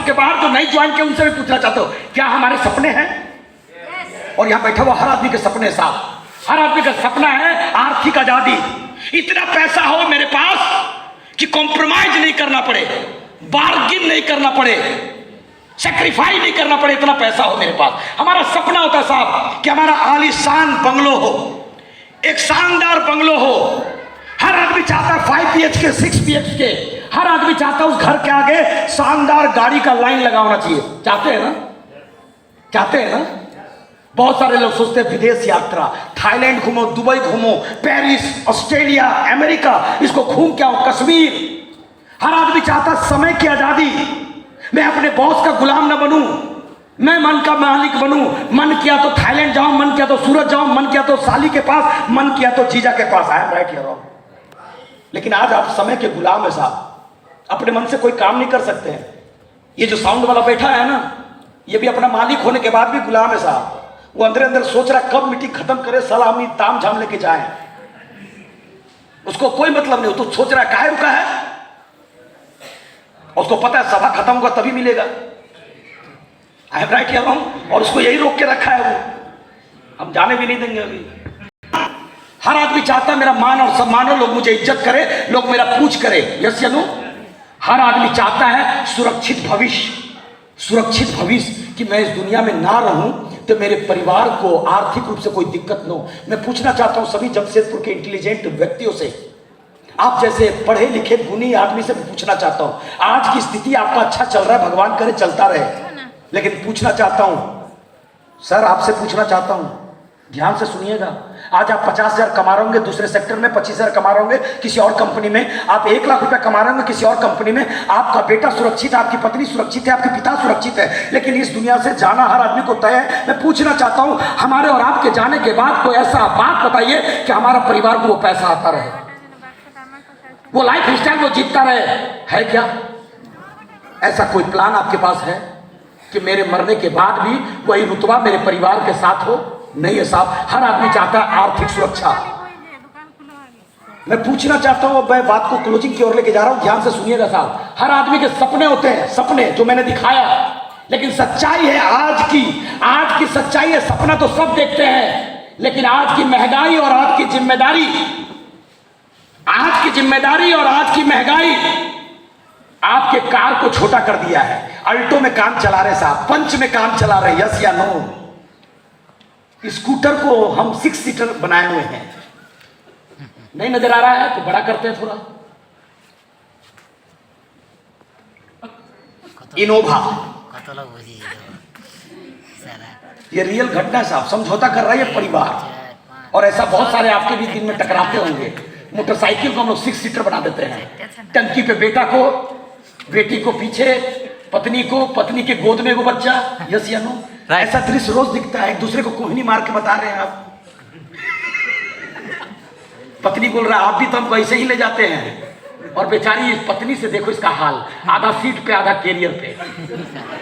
के बाहर जो नई ज्वाइन किए उनसे भी पूछना चाहते हो क्या हमारे सपने हैं? और यहाँ बैठा हुआ हर आदमी के सपने साहब, हर आदमी का सपना है आर्थिक आजादी। इतना पैसा हो मेरे पास कि कॉम्प्रोमाइज नहीं करना पड़े, बार्गिन नहीं करना पड़े, सेक्रीफाई नहीं करना पड़े, इतना पैसा हो मेरे पास। हमारा सपना होता है साहब कि हमारा आलीशान बंगलो हो, एक शानदार बंगलो हो। हर आदमी चाहता है 5 BHK 6 BHK, हर आदमी चाहता है उस घर के आगे शानदार गाड़ी का लाइन लगा होना चाहिए। चाहते हैं ना? चाहते हैं ना? बहुत सारे लोग सोचते हैं विदेश यात्रा, थाईलैंड घूमो, दुबई घूमो, पेरिस, ऑस्ट्रेलिया, अमेरिका, इसको घूम के आओ, कश्मीर। हर आदमी चाहता है समय की आजादी। मैं अपने बॉस का गुलाम ना बनूं, मैं मन का मालिक बनूं। मन किया तो थाईलैंड जाऊं, मन किया तो सूरत जाऊं, मन किया तो साली के पास, मन किया तो जीजा के पास। I am right here all. लेकिन आज आप समय के गुलाम है साहब, अपने मन से कोई काम नहीं कर सकते हैं। ये जो साउंड वाला बैठा है ना, ये भी अपना मालिक होने के बाद भी गुलाम है साहब। वो अंदर अंदर सोच रहा कब मीटिंग खत्म करे, सलामी ताम झाम लेके जाए, उसको कोई मतलब नहीं। वो तो सोच रहा है काहे रुका है, उसको पता है सभा खत्म होगा तभी मिलेगा। आई एम राइट हियर ऑल। और उसको यही रोक के रखा है, वो हम जाने भी नहीं देंगे अभी। हर आदमी चाहता है मेरा मान और सम्मान हो, लोग मुझे इज्जत करे, लोग मेरा पूछ करे। यस या नो? हर आदमी चाहता है सुरक्षित भविष्य, सुरक्षित भविष्य, कि मैं इस दुनिया में ना रहूं तो मेरे परिवार को आर्थिक रूप से कोई दिक्कत न हो। मैं पूछना चाहता हूं सभी जमशेदपुर के इंटेलिजेंट व्यक्तियों से, आप जैसे पढ़े लिखे गुणी आदमी से पूछना चाहता हूं, आज की स्थिति आपका अच्छा चल रहा है, भगवान करे चलता रहे, लेकिन पूछना चाहता हूं सर, आपसे पूछना चाहता हूं, ध्यान से सुनिएगा। आज आप 50,000 कमा रहे होंगे दूसरे सेक्टर में, 25,000 कमा रहे होंगे किसी और कंपनी में, आप 1 लाख रुपए कमा रहे होंगे किसी और कंपनी में। आपका बेटा सुरक्षित है, आपकी पत्नी सुरक्षित है, आपके पिता सुरक्षित है, लेकिन इस दुनिया से जाना हर आदमी को तय है। मैं पूछना चाहता हूं, हमारे और आपके जाने के बाद कोई ऐसा बात बताइए कि हमारा परिवार को वो पैसा आता रहे, वो लाइफ स्टाइल वो जीतता रहे, है क्या? ऐसा कोई प्लान आपके पास है कि मेरे मरने के बाद भी वही रुतबा मेरे परिवार के साथ हो? नहीं है साहब। हर आदमी चाहता है आर्थिक सुरक्षा। मैं पूछना चाहता हूं, मैं बात को क्लोजिंग की ओर लेके जा रहा हूं, ध्यान से सुनिएगा साहब। हर आदमी के सपने होते हैं, सपने जो मैंने दिखाया, लेकिन सच्चाई है आज की सच्चाई है, सपना तो सब देखते हैं, लेकिन आज की महंगाई और आज की जिम्मेदारी, आज की जिम्मेदारी और आज की महंगाई आपके कार को छोटा कर दिया है। अल्टो में काम चला रहे साहब, पंच में काम चला रहे, यस या नो? स्कूटर को हम 6 सीटर बनाए हुए हैं, नहीं नजर आ रहा है तो बड़ा करते हैं थोड़ा। इनोवा, ये रियल घटना है साहब, समझौता कर रहा है ये परिवार। और ऐसा बहुत सारे आपके भी दिन में टकराते होंगे। मोटरसाइकिल को हम लोग 6 सीटर बना देते हैं, टंकी पे बेटा को, बेटी को पीछे, पत्नी को, पत्नी के गोद में वो बच्चा, यस या नो? ऐसा दृश्य रोज दिखता है। एक दूसरे को कोहनी मार के बता रहे हैं आप। पत्नी बोल रहा है आप भी तो हमको ऐसे ही ले जाते हैं, और बेचारी इस पत्नी से देखो इसका हाल, आधा सीट पे आधा कैरियर पे,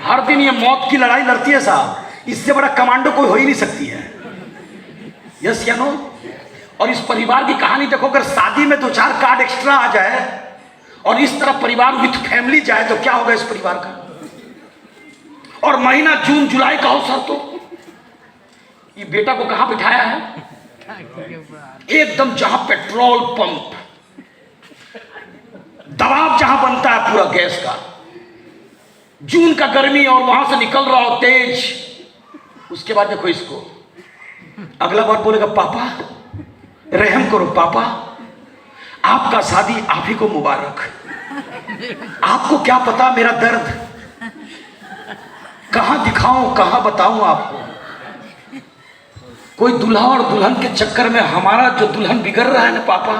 हर दिन ये मौत की लड़ाई लड़ती है साहब। इससे बड़ा कमांडो कोई हो ही नहीं सकती है, यस या नो? और इस परिवार की कहानी देखो, अगर शादी में 2-4 कार्ड एक्स्ट्रा आ जाए और इस तरह परिवार विथ फैमिली जाए तो क्या होगा इस परिवार का? और महीना जून जुलाई का हो सर, तो ये बेटा को कहां बिठाया है? एकदम जहां पेट्रोल पंप, दबाव जहां बनता है पूरा गैस का, जून का गर्मी और वहां से निकल रहा हो तेज। उसके बाद देखो इसको, अगला बार बोलेगा पापा रहम करो, पापा आपका शादी आप ही को मुबारक, आपको क्या पता मेरा दर्द, कहां दिखाऊं कहां बताऊं आपको। कोई दुल्हा और दुल्हन के चक्कर में हमारा जो दुल्हन बिगड़ रहा है ना पापा,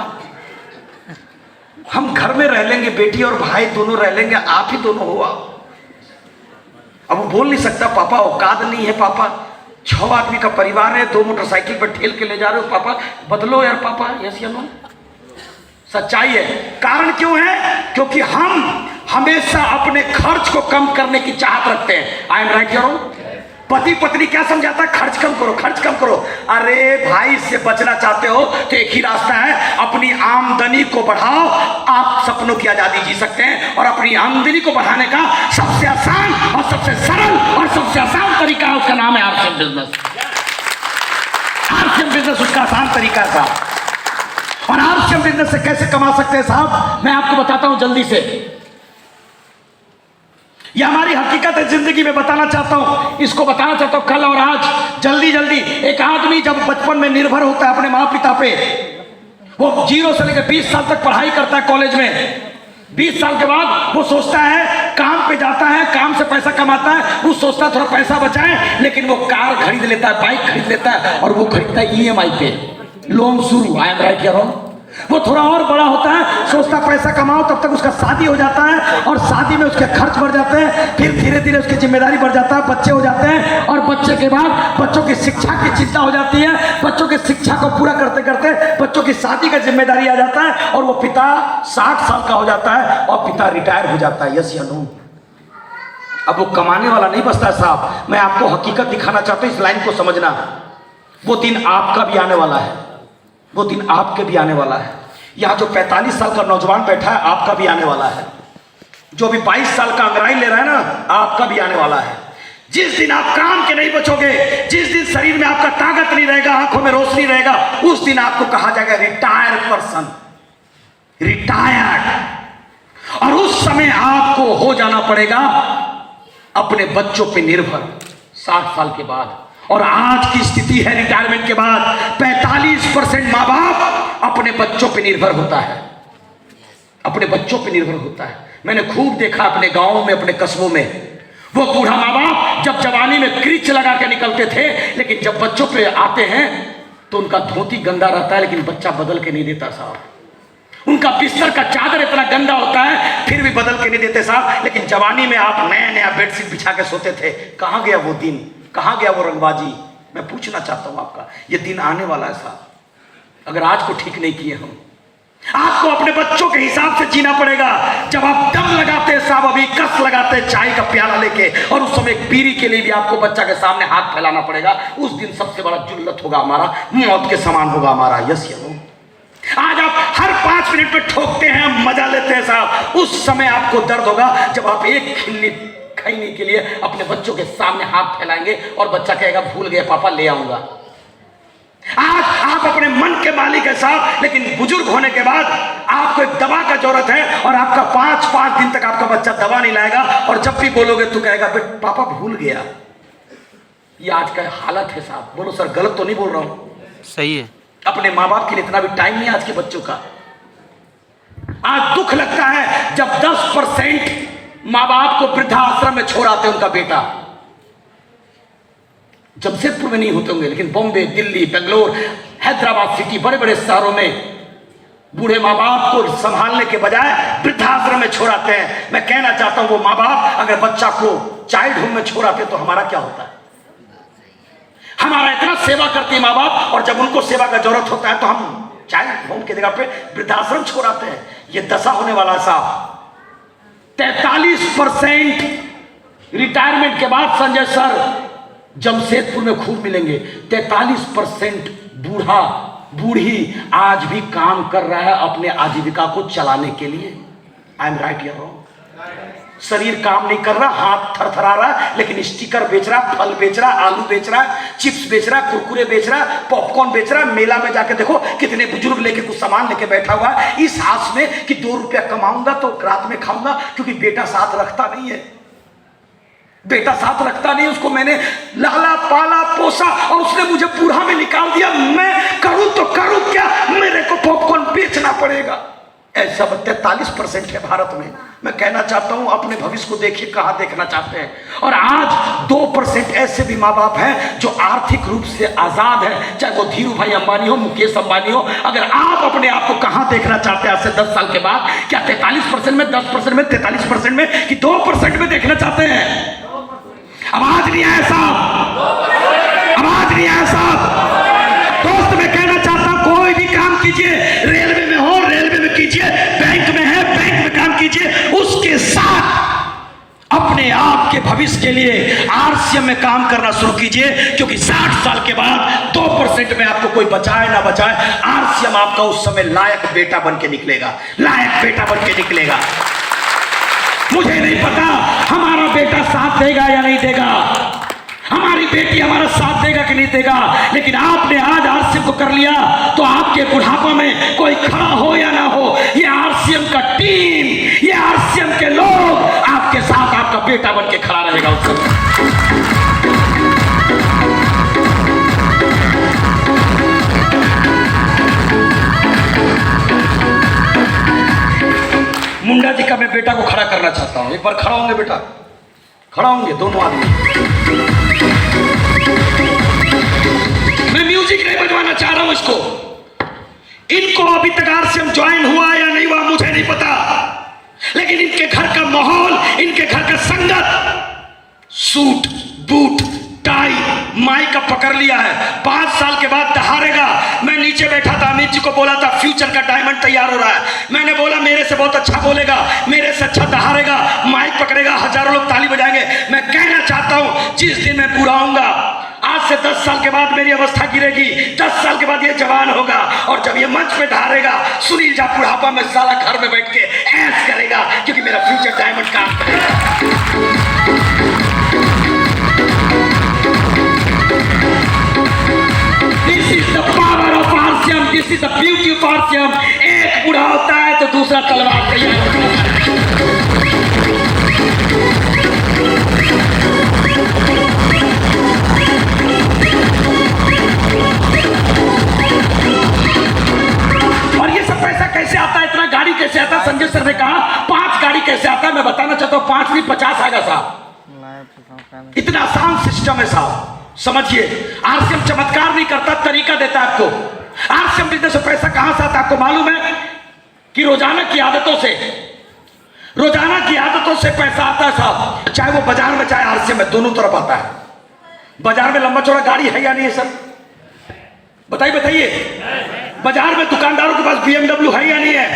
हम घर में रह लेंगे, बेटी और भाई दोनों रह लेंगे, आप ही दोनों हो आप। अब वो बोल नहीं सकता पापा औकात नहीं है, पापा 6 आदमी का परिवार है, 2 मोटरसाइकिल पर ठेल के ले जा रहे हो, पापा बदलो यार पापा, यस या नो? सच्चाई है। कारण क्यों है? क्योंकि हम हमेशा अपने खर्च को कम करने की चाहत रखते हैं। आई एम राइट हियर ऑल? पति पत्नी क्या समझाता है? खर्च कम करो, खर्च कम करो। अरे भाई, इससे बचना चाहते हो तो एक ही रास्ता है, अपनी आमदनी को बढ़ाओ, आप सपनों की आजादी जी सकते हैं। और अपनी आमदनी को बढ़ाने का सबसे आसान आसान तरीका है, उसका नाम है आरसीएम बिजनेस। आरसीएम बिजनेस उसका आसान तरीका था। और आरसीएम बिजनेस से कैसे कमा सकते हैं साहब, मैं आपको बताता हूं जल्दी से। यह हमारी हकीकत है जिंदगी में, बताना चाहता हूं, इसको बताना चाहता हूं कल और आज जल्दी जल्दी। एक आदमी जब बचपन में निर्भर होता है अपने माँ पिता पे, वो 0 से लेकर 20 साल तक पढ़ाई करता है कॉलेज में। 20 साल के बाद वो सोचता है, काम पे जाता है, काम से पैसा कमाता है, वो सोचता है थोड़ा पैसा बचाए, लेकिन वो कार खरीद लेता है, बाइक खरीद लेता है, और वो खरीदता है ईएमआई पे, लोन शुरू। आई एम राइट कह रहा हूं। वो थोड़ा और बड़ा होता है, सोचता पैसा कमाओ, तब तक उसका शादी हो जाता है, और शादी में उसके खर्च बढ़ जाते हैं, फिर धीरे धीरे उसकी जिम्मेदारी बढ़ जाता है, बच्चे हो जाते हैं, और बच्चे के बाद बच्चों की शिक्षा की चिंता हो जाती है। बच्चों की शिक्षा को पूरा करते करते बच्चों की शादी का जिम्मेदारी आ जाता है, और वो पिता 60 साल का हो जाता है, और पिता रिटायर हो जाता है। यस या नो? अब वो कमाने वाला नहीं बचता साहब। मैं आपको हकीकत दिखाना चाहता हूं, इस लाइन को समझना। वो दिन आपका भी आने वाला है, वो दिन आपके भी आने वाला है। यहां जो 45 साल का नौजवान बैठा है, आपका भी आने वाला है। जो भी 22 साल का अंग्रेजी ले रहा है ना, आपका भी आने वाला है। जिस दिन आप काम के नहीं बचोगे, जिस दिन शरीर में आपका ताकत नहीं रहेगा, आंखों में रोशनी रहेगा, उस दिन आपको कहा जाएगा रिटायर्ड पर्सन, रिटायर्ड। और उस समय आपको हो जाना पड़ेगा अपने बच्चों पे निर्भर 60 साल के बाद। और आज की स्थिति है, रिटायरमेंट के बाद 45% माँ बाप अपने बच्चों पे निर्भर होता है, अपने बच्चों पे निर्भर होता है। मैंने खूब देखा अपने गांवों में, अपने कस्बों में, वो बूढ़ा माँ बाप जब जवानी में क्रीच लगा के निकलते थे, लेकिन जब बच्चों पे आते हैं तो उनका धोती गंदा रहता है, लेकिन बच्चा बदल के नहीं देता साहब। उनका बिस्तर का चादर इतना गंदा होता है, फिर भी बदल के नहीं देते साहब। लेकिन जवानी में आप नया नया बेडशीट बिछा के सोते थे। कहाँ गया वो दिन, कहाँ गया वो रंगबाजी? मैं पूछना चाहता हूं आपका, ये दिन आने वाला है साहब। अगर आज को ठीक नहीं किए हम, आपको अपने बच्चों के हिसाब से जीना पड़ेगा। जब आप दम लगाते साहब, अभी कस लगाते चाय का प्याला लेके, और उस समय एक बीड़ी के लिए भी आपको बच्चा के सामने हाथ फैलाना पड़ेगा, उस दिन सबसे बड़ा जुल्लत होगा हमारा, मौत के समान होगा हमारा। यस या नो? आज आप हर 5 मिनट में ठोकते हैं, मजा लेते हैं साहब, उस समय आपको दर्द होगा जब आप एक खिल्ली खाने के लिए अपने बच्चों के सामने हाथ फैलाएंगे, और बच्चा कहेगा भूल गया पापा, ले आऊंगा। आज आप अपने मन के मालिक है साहब, लेकिन बुजुर्ग होने के बाद आपको एक दवा का जरूरत है, और आपका 5 दिन तक आपका बच्चा दवा नहीं लाएगा, और जब भी बोलोगे तो कहेगा बेटा पापा भूल गया। ये आज का हालत है साहब। बोलो सर, गलत तो नहीं बोल रहा हूं? सही है। अपने माँ बाप के लिए इतना भी टाइम नहीं आज के बच्चों का। आज दुख लगता है जब 10% माँ बाप को वृद्धाश्रम में छोड़ आते उनका बेटा। जमशेदपुर में नहीं होते होंगे, लेकिन बॉम्बे, दिल्ली, बेंगलोर, हैदराबाद सिटी, बड़े बड़े शहरों में बूढ़े माँ बाप को संभालने के बजाय वृद्धाश्रम में छोड़ाते हैं। मैं कहना चाहता हूं, वो माँ बाप अगर बच्चा को चाइल्ड होम में छोड़ाते तो हमारा क्या होता है? हमारा इतना सेवा करते हैं माँ बाप, और जब उनको सेवा का जरूरत होता है तो हम चाइल्ड होम की जगह पे वृद्धाश्रम छोड़ाते हैं। ये दशा होने वाला साहब। 43% रिटायरमेंट के बाद संजय सर जमशेदपुर में खूब मिलेंगे। 43% बूढ़ा बूढ़ी आज भी काम कर रहा है अपने आजीविका को चलाने के लिए। आई एम राइट या रॉन्ग? शरीर काम नहीं कर रहा, हाथ थरथरा रहा, लेकिन स्टिकर बेच रहा, फल बेच रहा, आलू बेच रहा, चिप्स बेच रहा, कुरकुरे बेच रहा, पॉपकॉर्न बेच रहा। मेला में जाके देखो कितने बुजुर्ग लेके कुछ सामान लेके बैठा हुआ है, इस आस में कि 2 रुपया कमाऊंगा तो रात में खाऊंगा, क्योंकि बेटा साथ रखता नहीं है। बेटा साथ रखता नहीं, उसको मैंने लाला पाला पोसा, और उसने मुझे बूढ़ा में निकाल दिया। मैं करूं तो करूं क्या, मेरे को पॉपकॉर्न बेचना पड़ेगा। ऐसा 43% है भारत में। मैं कहना चाहता हूं, अपने भविष्य को देखिए, कहां देखना चाहते हैं। और आज 2% ऐसे भी माँ बाप हैं जो आर्थिक रूप से आजाद हैं, चाहे वो धीरू भाई अंबानी हो, मुकेश अंबानी हो। अगर आप अपने आप को कहां देखना चाहते हैं आज से 10 साल के बाद, क्या 43% में, 10% में, 43% में, कि 2% में देखना चाहते हैं? आवाज नहीं आया साहब, आवाज नहीं आया साहब। दोस्त मैं कहना चाहता हूं, कोई भी काम कीजिए, रेलवे में हो रेलवे में कीजिए, बैंक में है बैंक में काम कीजिए, उसके साथ अपने आप के भविष्य के लिए आरसीएम में काम करना शुरू कीजिए। क्योंकि 60 साल के बाद 2% में आपको कोई बचाए ना बचाए, आरसीएम आपका उस समय लायक बेटा बन के निकलेगा, लायक बेटा बन के निकलेगा। मुझे नहीं पता हमारा बेटा साथ देगा या नहीं देगा, बेटी हमारा साथ देगा कि नहीं देगा, लेकिन आपने आज आरसीएम को कर लिया तो आपके बुढ़ापा में कोई खड़ा हो या ना हो, ये आरसीएम का टीम, ये आरसीएम के लोग आपके साथ, आपका बेटा बन के खड़ा रहेगा उस समय। मुंडा जी का मैं बेटा को खड़ा करना चाहता हूं। एक बार खड़ा होंगे बेटा? खड़ा होंगे दोनों आदमी। मैं म्यूजिक नहीं बजवाना चाह रहा हूं इसको। इनको अभी तक आरसीएम ज्वाइन हुआ या नहीं हुआ मुझे नहीं पता, लेकिन इनके घर का माहौल, इनके घर का संगत सूट बूट टाई माई का पकड़ लिया है। 5 साल के बाद दहाड़ेगा। मैं नीचे बैठा था, अमित जी को बोला था फ्यूचर का डायमंड तैयार हो रहा है। मैंने बोला मेरे से बहुत अच्छा बोलेगा, मेरे से अच्छा दहाड़ेगा, माइक पकड़ेगा, हजारों लोग ताली बजाएंगे। मैं कहना चाहता हूं जिस दिन मैं पूरा होऊंगा, आज से 10 साल के बाद मेरी अवस्था गिरेगी, 10 साल के बाद ये जवान होगा, और जब ये मंच पे ढारेगा, सुनील जा बुढ़ापा में साला घर में बैठ के ऐश करेगा, क्योंकि मेरा फ्यूचर डायमंड काम करेगा। This is the power of RCM, this is the beauty of RCM। एक बूढ़ा होता है तो दूसरा तलवार तैयार होता है। और ये सब पैसा कैसे आता है, इतना गाड़ी कैसे आता है? संजय सर ने कहा 5 गाड़ी कैसे आता है। मैं बताना चाहता हूँ 5 नहीं 50 आएगा साहब। इतना आसान सिस्टम है साहब, समझिए। आरसीएम चमत्कार नहीं करता, तरीका देता है आपको। आरसीएम बिजनेस से पैसा कहां से आता है आपको मालूम है? कि रोजाना की आदतों से, रोजाना की आदतों से पैसा आता है साहब। चाहे वो बाजार में चाहे आरसीएम में, दोनों तरफ आता है। बाजार में लंबा चौड़ा गाड़ी है या नहीं है सर? बताइए बताइए। बाजार में दुकानदारों के पास BMW है या नहीं है?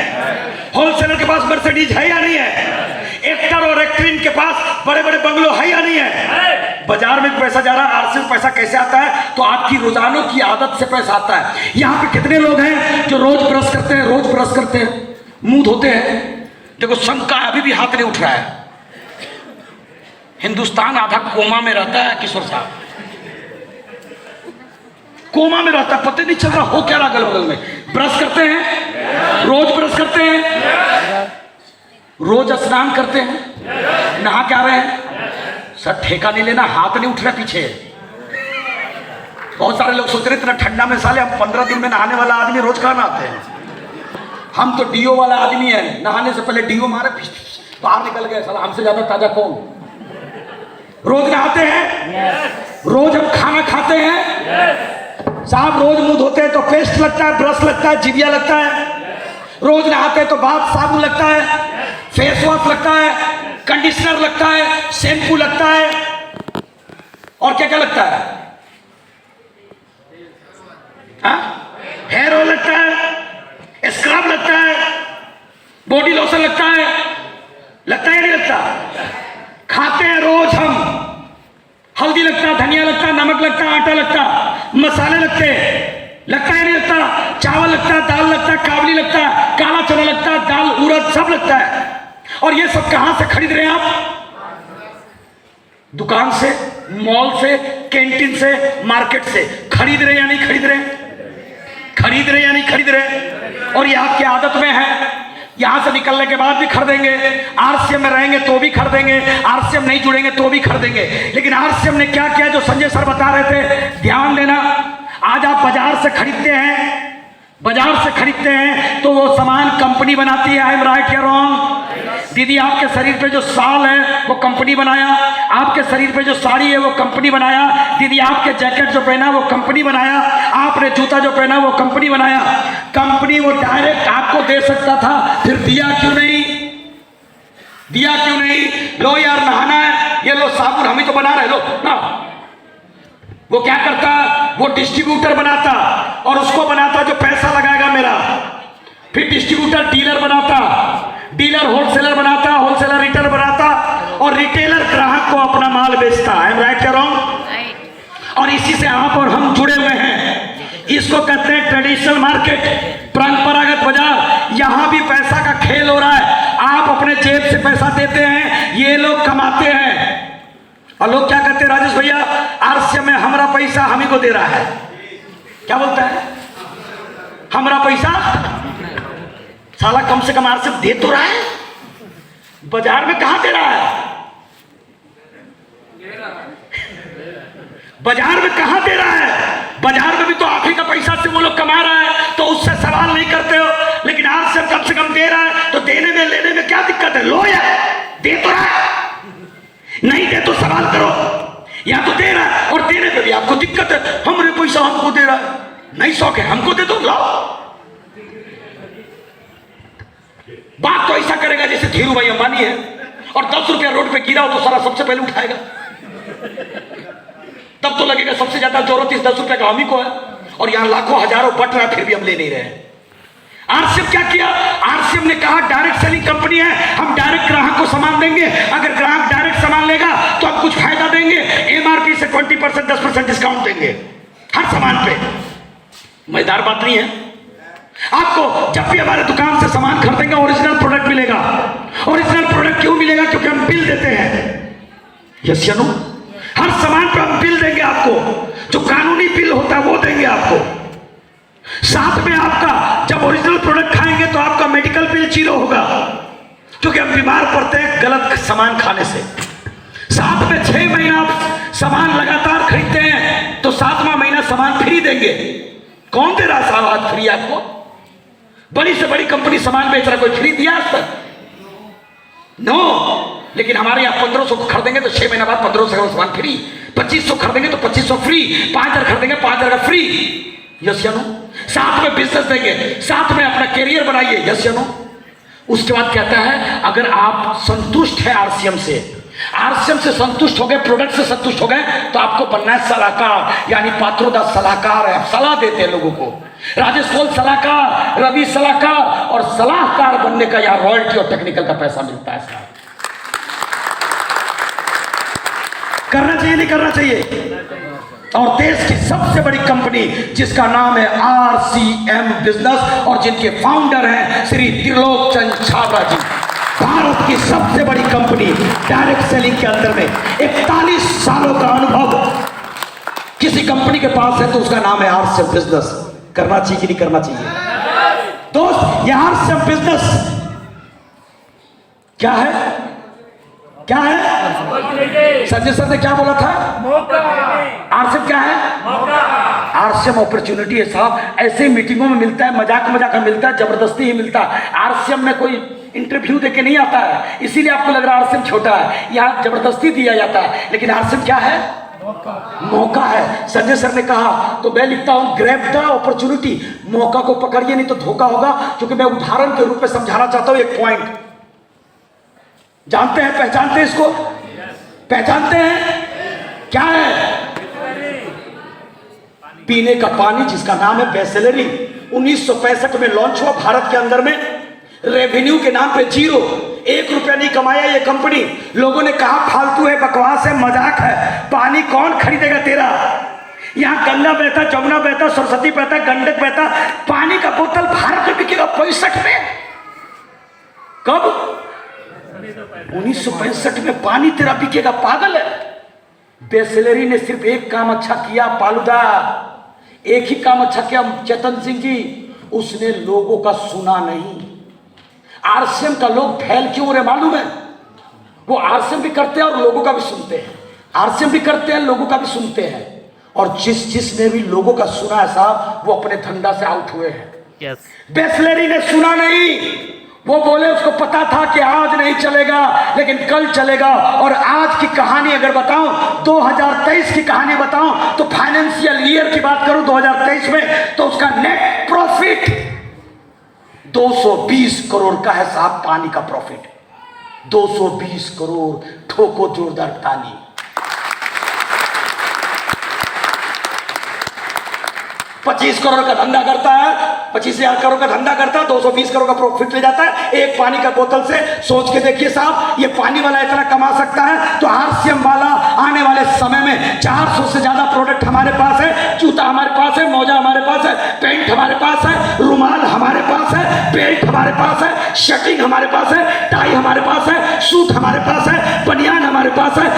होलसेलर के पास मर्सिडीज है या नहीं है? एक्टर और एक्ट्रिन के पास बड़े बड़े बंगलो है या नहीं है? बाजार में पैसा जा रहा है। आरसीएम में पैसा कैसे आता है? तो आपकी रोजानों की आदत से पैसा आता है। यहाँ पे कितने लोग हैं जो रोज ब्रश करते हैं, रोज ब्रश करते हैं, मुंह धोते हैं? देखो शंका अभी भी हाथ नहीं उठ रहा है। हिंदुस्तान आधा कोमा में रहता है किशोर साहब, कोमा में रहता है, पता नहीं चल रहा हो क्या रहा अगल बगल में। ब्रश करते हैं, रोज ब्रश करते हैं, रोज स्नान करते हैं, नहा क्या रहे हैं? सर ठेका नहीं लेना, हाथ नहीं उठ रहा पीछे। बहुत सारे लोग सोच रहे इतना ठंडा में साले हम 15 दिन में नहाने वाला आदमी रोज कहाँ नहाते हैं? हम तो डीओ वाला आदमी है, नहाने से पहले डीओ मारे बाहर निकल गए, साला हमसे ज्यादा ताजा कौन? रोज नहाते हैं, रोज हम खाना खाते हैं साहब, रोज मुंह धोते हैं तो पेस्ट लगता है, ब्रश लगता है, जिबिया लगता है। रोज नहाते हैं तो बाथ साबुन लगता है, फेस वॉश लगता है, कंडीशनर लगता है, शैम्पू लगता है, और क्या क्या लगता है? हेयर ऑयल लगता है, स्क्रब लगता है, बॉडी लोशन लगता है या नहीं लगता? खाते हैं रोज हम, हल्दी लगता है, धनिया लगता है, नमक लगता है, आटा लगता है, मसाले लगते हैं, लगता है नहीं लगता? चावल लगता है, दाल लगता है, काबली लगता है, काला चना लगता है, दाल उड़द सब लगता है। और ये सब कहां से खरीद रहे हैं आप? दुकान से, मॉल से, कैंटीन से, मार्केट से। खरीद रहे या नहीं खरीद रहे? खरीद रहे या नहीं खरीद रहे? और ये आपकी आदत में है। यहां से निकलने के बाद भी खरीदेंगे, आरसीएम में रहेंगे तो भी खरीदेंगे, आरसीएम नहीं जुड़ेंगे तो भी खरीदेंगे। लेकिन आरसीएम ने क्या किया जो संजय सर बता रहे थे, ध्यान देना। आज आप बाजार से खरीदते हैं, बाजार से खरीदते हैं तो वो सामान कंपनी बनाती है। आई एम राइट या रॉन्ग? दीदी आपके शरीर पे जो साल है वो कंपनी बनाया, आपके शरीर पे जो साड़ी है वो कंपनी बनाया, दीदी आपके जैकेट जो पहना वो कंपनी बनाया, आपने जूता जो पहना वो कंपनी बनाया। कंपनी वो डायरेक्ट आपको दे सकता था, फिर दिया क्यों नहीं? दिया क्यों नहीं? लो यार नहाना है, ये लो साबुन हम ही तो बना रहे, लो ना। वो क्या करता? वो डिस्ट्रीब्यूटर बनाता, और उसको बनाता जो पैसा लगाएगा मेरा। फिर डिस्ट्रीब्यूटर डीलर बनाता, डीलर होलसेलर बनाता, होलसेलर रिटेलर बनाता, और रिटेलर ग्राहक को अपना माल बेचता। आई एम राइट या रॉन्ग? और इसी से आप और हम जुड़े हुए हैं। इसको कहते हैं ट्रेडिशनल मार्केट, परंपरागत बाजार। यहां भी पैसा का खेल हो रहा है। आप अपने जेब से पैसा देते हैं, ये लोग कमाते हैं। और लोग क्या कहते हैं, राजेश भैया आरसीएम में हमारा पैसा हम ही को दे रहा है। क्या बोलता है, हमारा पैसा? साला कम से कम आरसीएम दे तो रहा है, बाजार में कहां दे रहा है? बाजार में कहां दे रहा है? बाजार में भी तो आप ही का पैसा से वो लोग कमा रहा है, तो उससे सवाल नहीं करते हो। लेकिन आरसीएम कम से कम दे रहा है, तो देने में लेने में क्या दिक्कत है? लो यार, दे तो रहा है, नहीं दे तो सवाल करो। या तो दे रहा है और देने पे भी आपको दिक्कत है, हमरे पैसा हमको दे रहा है, नहीं शौक है हमको दे दो, लाओ। बात तो ऐसा करेगा जैसे धीरू भाई अंबानी है, और 10 रुपया रोड पे गिरा हो तो सारा सबसे पहले उठाएगा। तब तो लगेगा सबसे ज्यादा जरूरत इस 10 रुपया का हम ही को है, और यहां लाखों हजारों बट रहा, फिर भी हम ले नहीं रहे। आरसीएम क्या किया? आरसीएम ने कहा डायरेक्ट सेलिंग कंपनी है, हम डायरेक्ट ग्राहक को सामान देंगे, अगर ग्राहक डायरेक्ट सामान लेगा तो हम कुछ फायदा देंगे, एमआरपी से 20% 10% डिस्काउंट देंगे हर सामान पे। मजेदार बात नहीं है? आपको जब भी हमारे दुकान से सामान खरीदेंगे ओरिजिनल प्रोडक्ट मिलेगा। ओरिजिनल प्रोडक्ट क्यों मिलेगा? क्योंकि हम बिल देते हैं। यस या नो? हर सामान पर हम बिल देंगे आपको, जो कानूनी बिल होता है वो देंगे आपको। साथ में आपका जब ओरिजिनल प्रोडक्ट खाएंगे तो आपका मेडिकल बिल 0 होगा, क्योंकि हम बीमार पड़ते हैं गलत सामान खाने से। साथ में 6 महीना सामान लगातार खरीदते हैं तो 7वां महीना सामान फ्री देंगे। कौन दे रहा साहब आज फ्री आपको? बड़ी से बड़ी कंपनी सामान बेच रहा, कोई फ्री दिया आज तक? नो। लेकिन हमारे यहाँ 1500 को खरीदेंगे तो 6 महीना बाद 1500 का सामान फ्री, 2500 खरीदेंगे तो 2500 फ्री, 5000 खरीदेंगे 5000 का फ्री। यस या नो? साथ में बिजनेस देंगे, साथ में अपना कैरियर बनाइए। यस या नो? उसके बाद कहता है अगर आप संतुष्ट है आरसीएम से संतुष्ट हो गए, प्रोडक्ट से संतुष्ट हो गए, तो आपको बनना है सलाहकार, यानी पात्रों का सलाहकार है, सलाह देते हैं लोगों को। राजेश पोल सलाहकार, रवि सलाहकार, और सलाहकार बनने का यहाँ रॉयल्टी और टेक्निकल का पैसा मिलता है। साहब करना चाहिए नहीं करना चाहिए? और देश की सबसे बड़ी कंपनी जिसका नाम है आरसीएम बिजनेस, और जिनके फाउंडर हैं श्री त्रिलोक चंद छाबड़ा जी, भारत की सबसे बड़ी कंपनी डायरेक्ट सेलिंग के अंदर में 41 सालों का अनुभव किसी कंपनी के पास है तो उसका नाम है आरसीएम बिजनेस। करना चाहिए कि नहीं करना चाहिए? दोस्त ये आरसीएम बिजनेस क्या है? क्या है? संजय सर ने क्या बोला था? आरसीएम क्या है? आरसीएम अपॉर्चुनिटी है साहब। ऐसे मीटिंगों में मिलता है, मजाक में मिलता है, जबरदस्ती ही मिलता है। आरसीएम में कोई इंटरव्यू देके नहीं आता है, इसीलिए आपको लग रहा है आरसीएम छोटा है। यहाँ जबरदस्ती दिया जाता है, लेकिन आरसीएम क्या है? मौका है। संजय सर ने कहा तो मैं लिखता हूं ग्रैब द अपॉर्चुनिटी, मौका को पकड़िए नहीं तो धोखा होगा। क्योंकि मैं उदाहरण के रूप में समझाना चाहता हूं एक पॉइंट। जानते हैं, पहचानते हैं इसको? पहचानते हैं? क्या है? पीने का पानी जिसका नाम है बिसलेरी। 1965 में लॉन्च हुआ भारत के अंदर में, रेवेन्यू के नाम पे 0, 1 रुपया नहीं कमाया ये कंपनी। लोगों ने कहा फालतू है, बकवास है, मजाक है, पानी कौन खरीदेगा तेरा? यहाँ गंगा बहता, जमुना बहता, सरस्वती बहता, गंडक बहता, पानी का बोतल भारत में बिकेगा 65 में। कब? 1965 में पानी तेरा बिकेगा, पागल है। बिसलेरी ने सिर्फ एक काम अच्छा किया पालूदा, एक ही काम अच्छा किया चेतन सिंह जी, उसने लोगों का सुना नहीं। आरसीएम का लोग फैल क्यों रहे मालूम है? वो आरसीएम भी करते हैं और लोगों का भी सुनते हैं, आरसीएम भी करते हैं, लोगों का भी सुनते हैं। और जिसने भी लोगों का सुना है साहब, वो अपने धंधा से आउट हुए हैं। बिसलेरी ने सुना नहीं, वो बोले उसको पता था कि आज नहीं चलेगा लेकिन कल चलेगा। और आज की कहानी अगर बताऊं, 2023 की कहानी बताऊं, तो फाइनेंशियल ईयर की बात करूं 2023 में, तो उसका नेट प्रॉफिट 220 करोड़ का है साहब। पानी का प्रॉफिट 220 करोड़, ठोको जोरदार ताली। $25 करोड़ का धंधा करता है, 25,000 करोड़ का धंधा करता है, 220 करोड़ का प्रॉफिट ले जाता है एक पानी का बोतल से। सोच के देखिए साहब, ये पानी वाला इतना कमा सकता है, तो आरसीएम वाला आने वाले समय में 400 से ज्यादा प्रोडक्ट हमारे पास है। जूता हमारे पास है, मोजा हमारे पास है, पेंट हमारे पास है, रुमाल हमारे पास है, बेल्ट हमारे पास है, शर्टिंग हमारे पास है, टाई हमारे पास है, सूट हमारे पास है, बनियान हमारे पास है,